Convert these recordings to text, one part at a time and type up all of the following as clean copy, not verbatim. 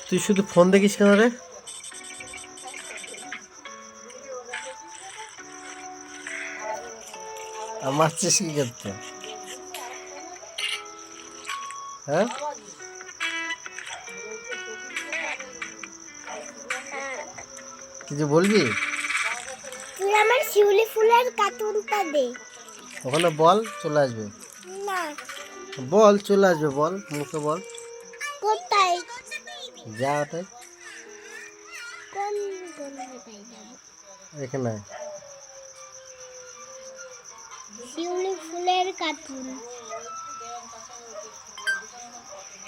তুই শুধু ফোন দেখিস কেন রে? আর মারছিস কি করতে? হ্যাঁ, কিছু বলবি? তুই আমার শিউলি ফুলের কার্টুনটা দে। ওখানে বল, চলে আসবে। না, বল, চলে আসবে, বল মুখে বল। কোথায়? যা ওটাই, কোন কোথায় যাব? এখানে। শিউলি ফুলের cartoon.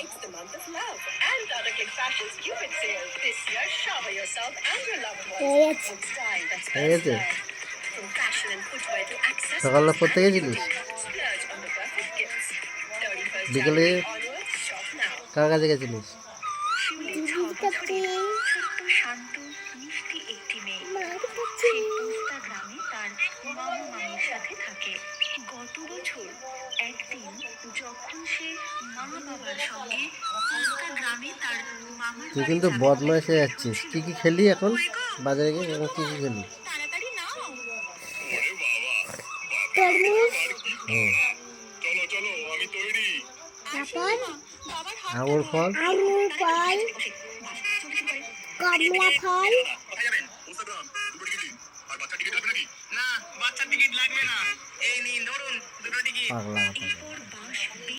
It's the month of love and Dada Kid Fashion's Cupid sale. This year, shower yourself and your loved ones হয়ে গেছে। with style that হয়ে spells গেছে? love. From fashion and footwear to accessories সকালে পড়তে and গেছিলিস? jewelry, splurge on the perfect gifts. 31st বিকেলে January onwards, shop now. কার কাছে গেছিলিস? দিদির কাছে। ছোট্ট শান্ত মিষ্টি একটি মেয়ে মার কাছে। সে পোস্তা গ্রামে তার মামা মামির সাথে থাকে। গত বছর একদিন যখন সে মা বাবার সঙ্গে পোস্তা গ্রামে তার মামার তুই বাড়ি কিন্তু যাবে বদমাইশ হয়ে বলে যাচ্ছিস। বেরোচ্ছিল। কি কি খেলি এখন বাজারে গিয়ে? এখন কি কি খেলি? তাড়াতাড়ি নাও। তরমুজ, হুম, তারপর বাবার হাত আঙুর ফল, আঙুর ফল, বসে বাস চলতে শুরু করে। কমলা ফল, কোথায় যাবেন? উত্তরগ্রাম। দুটো টিকিট। আর বাচ্চার টিকিট লাগবে নাকি? না, বাচ্চার টিকিট লাগবে না। এই নিন ধরুন দুটো টিকিট। পাগলা। এরপর